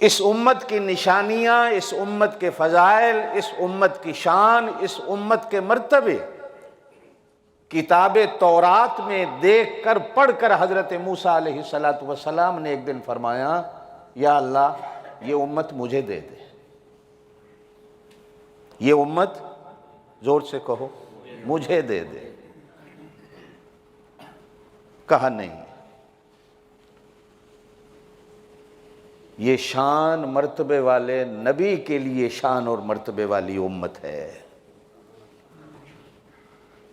इस उम्मत की निशानियां, इस उम्मत के फजाइल, इस उम्मत की शान, इस उम्मत के मर्तबे किताब तौरात में देख कर पढ़ कर हजरत मूसा अलैहिस्सलातु वस्सलाम ने एक दिन फरमाया, या अल्लाह ये उम्मत मुझे दे दे, ये उम्मत, जोर से कहो, मुझे दे दे। कहा नहीं, ये शान मर्तबे वाले नबी के लिए शान और मर्तबे वाली उम्मत है।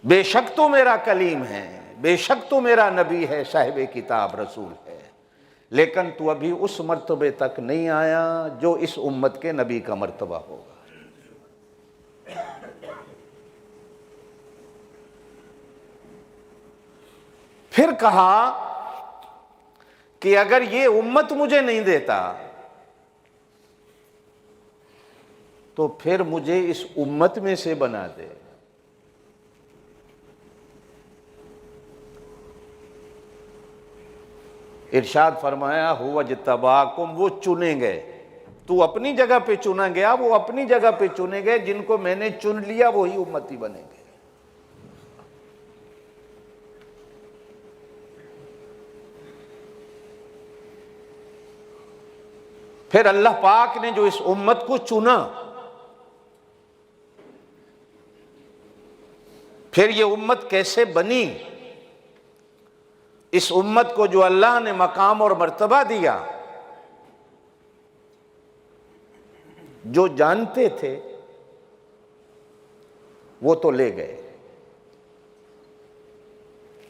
बेशक तो मेरा कलीम है, बेशक तो मेरा नबी है, साहिब किताब रसूल है, लेकिन तू अभी उस मर्तबे तक नहीं आया जो इस उम्मत के नबी का मर्तबा होगा। फिर कहा कि अगर ये उम्मत मुझे नहीं देता तो फिर मुझे इस उम्मत में से बना दे। इरशाद फरमाया, हुवा जितबाकुम, वो चुने गए। तू अपनी जगह पे चुना गया, वो अपनी जगह पे चुने गए, जिनको मैंने चुन लिया वही उम्मती बनेंगे। फिर अल्लाह पाक ने जो इस उम्मत को चुना, फिर ये उम्मत कैसे बनी, इस उम्मत को जो अल्लाह ने मकाम और मर्तबा दिया, जो जानते थे वो तो ले गए।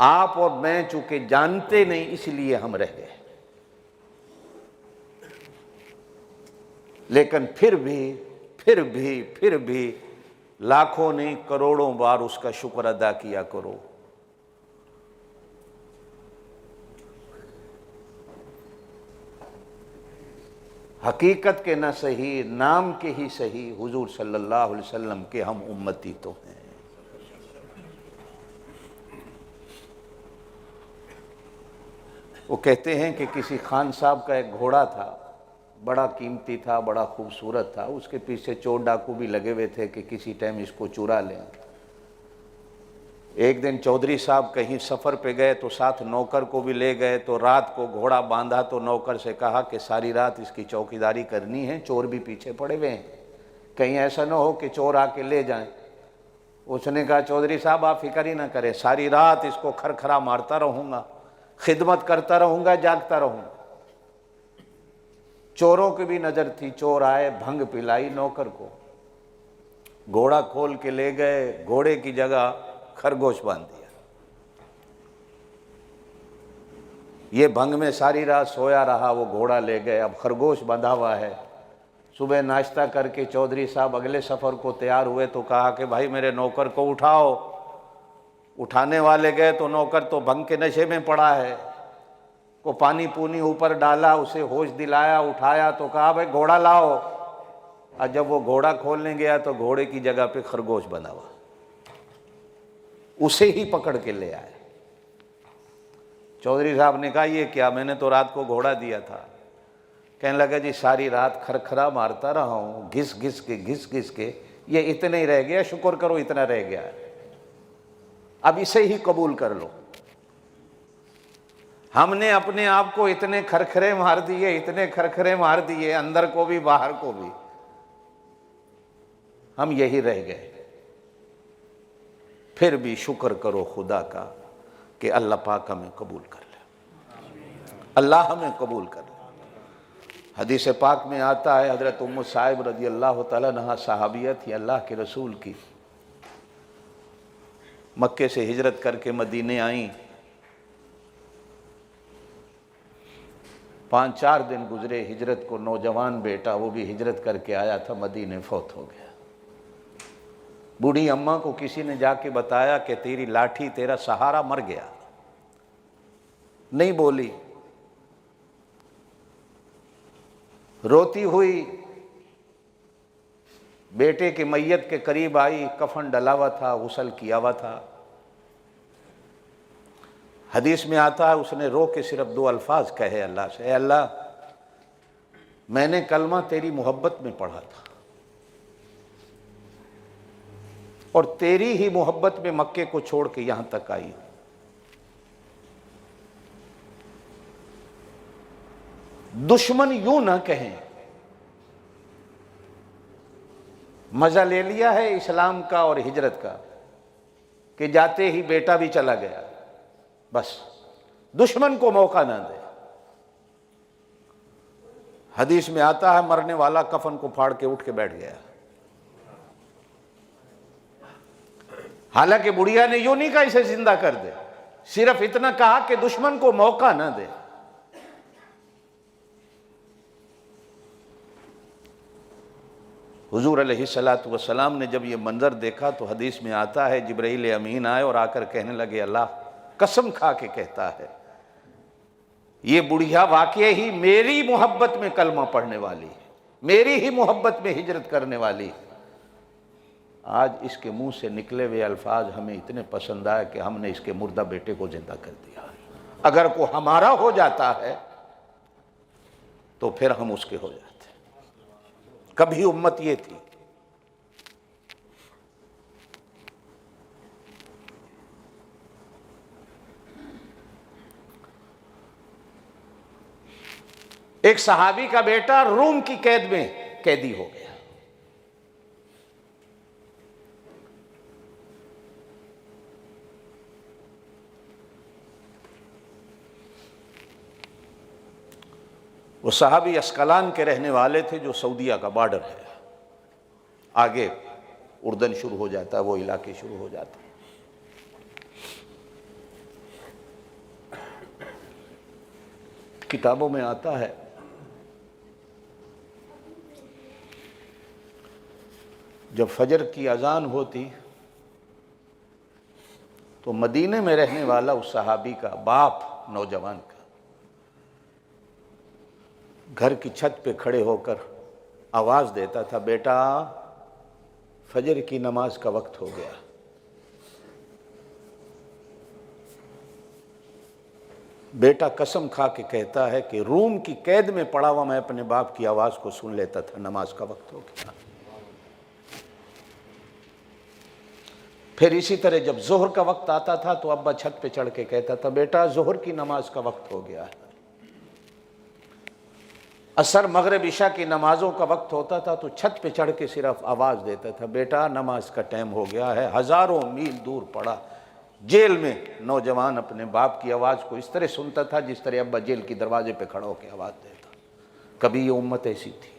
आप और मैं चूंकि जानते नहीं इसलिए हम रह गए, लेकिन फिर भी लाखों नहीं करोड़ों बार उसका शुक्र अदा किया करो। हकीकत के न सही, नाम के ही सही, हुजूर सल्लल्लाहु अलैहि वसल्लम के हम उम्मती तो हैं। वो कहते हैं कि किसी खान साहब का एक घोड़ा था, बड़ा कीमती था, बड़ा खूबसूरत था, उसके पीछे चोर डाकू भी लगे हुए थे कि किसी टाइम इसको चुरा लें। एक दिन चौधरी साहब कहीं सफ़र पे गए तो साथ नौकर को भी ले गए, तो रात को घोड़ा बांधा तो नौकर से कहा कि सारी रात इसकी चौकीदारी करनी है, चोर भी पीछे पड़े हुए हैं, कहीं ऐसा ना हो कि चोर आके ले जाएं। उसने कहा, चौधरी साहब आप फिक्र ही ना करें, सारी रात इसको खरखरा मारता रहूँगा, खिदमत करता रहूँगा, जागता रहूँगा। चोरों की भी नज़र थी, चोर आए, भंग पिलाई नौकर को, घोड़ा खोल के ले गए, घोड़े की जगह खरगोश बांध दिया। ये भंग में सारी रात सोया रहा, वो घोड़ा ले गए, अब खरगोश बंधा हुआ है। सुबह नाश्ता करके चौधरी साहब अगले सफ़र को तैयार हुए तो कहा कि भाई मेरे नौकर को उठाओ। उठाने वाले गए तो नौकर तो भंग के नशे में पड़ा है, को पानी पूनी ऊपर डाला, उसे होश दिलाया, उठाया तो कहा भाई घोड़ा लाओ। और जब वो घोड़ा खोलने गया तो घोड़े की जगह पे खरगोश बना हुआ, उसे ही पकड़ के ले आए। चौधरी साहब ने कहा ये क्या, मैंने तो रात को घोड़ा दिया था। कहने लगा जी सारी रात खरखरा मारता रहा हूँ, घिस घिस के ये इतने ही रह गया, शुक्र करो इतना रह गया, अब इसे ही कबूल कर लो। हमने अपने आप को इतने खरखरे मार दिए, इतने खरखरे मार दिए, अंदर को भी बाहर को भी, हम यही रह गए। फिर भी शुक्र करो खुदा का कि अल्लाह पाक हमें कबूल कर ले, अल्लाह हमें कबूल कर ले। हदीस पाक में आता है, हज़रत उम्मु साहिब रज़ी अल्लाह तआला अन्हा सहाबिया थी अल्लाह के रसूल की, मक्के से हिजरत करके मदीने आई। 5-4 दिन गुजरे हिजरत को, नौजवान बेटा वो भी हिजरत करके आया था, मदीने फौत हो गया। बूढ़ी अम्मा को किसी ने जाके बताया कि तेरी लाठी तेरा सहारा मर गया, नहीं बोली, रोती हुई बेटे की मैयत के करीब आई, कफन डला हुआ था, गुस्ल किया हुआ था। हदीस में आता है उसने रो के सिर्फ 2 अल्फाज कहे अल्लाह से, अल्लाह मैंने कलमा तेरी मोहब्बत में पढ़ा था और तेरी ही मोहब्बत में मक्के को छोड़ के यहां तक आई हूं। दुश्मन यूं ना कहें, मजा ले लिया है इस्लाम का और हिजरत का कि जाते ही बेटा भी चला गया, बस दुश्मन को मौका ना दे। हदीस में आता है मरने वाला कफन को फाड़ के उठ के बैठ गया। हालांकि बुढ़िया ने यूं नहीं कहा इसे जिंदा कर दे, सिर्फ इतना कहा कि दुश्मन को मौका ना दे। हुजूर अलैहिस्सलातु वस्सलाम ने जब ये मंजर देखा तो हदीस में आता है जिब्राइल अमीन आए और आकर कहने लगे, अल्लाह कसम खा के कहता है ये बुढ़िया वाकई ही मेरी मोहब्बत में कलमा पढ़ने वाली है, मेरी ही मोहब्बत में हिजरत करने वाली है। आज इसके मुंह से निकले हुए अल्फाज हमें इतने पसंद आए कि हमने इसके मुर्दा बेटे को जिंदा कर दिया। अगर को हमारा हो जाता है तो फिर हम उसके हो जाते। कभी उम्मत ये थी। एक सहाबी का बेटा रूम की कैद में कैदी हो गया। वो सहाबी अस्कलान के रहने वाले थे जो सऊदीया का बॉर्डर है, आगे उर्दन शुरू हो जाता है, वो इलाके शुरू हो जाते हैं। किताबों में आता है जब फजर की अजान होती तो मदीने में रहने वाला उस सहाबी का बाप नौजवान का घर की छत पे खड़े होकर आवाज देता था, बेटा फजर की नमाज का वक्त हो गया। बेटा कसम खा के कहता है कि रूम की कैद में पड़ा हुआ मैं अपने बाप की आवाज को सुन लेता था, नमाज का वक्त हो गया। फिर इसी तरह जब जोहर का वक्त आता था तो अब्बा छत पे चढ़ के कहता था, बेटा जोहर की नमाज का वक्त हो गया है। असर मगरिब इशा की नमाजों का वक्त होता था तो छत पे चढ़ के सिर्फ आवाज देता था, बेटा नमाज का टाइम हो गया है। हजारों मील दूर पड़ा जेल में नौजवान अपने बाप की आवाज को इस तरह सुनता था जिस तरह अब्बा जेल की दरवाजे पे खड़ा होकर आवाज देता। कभी ये उम्मत ऐसी थी।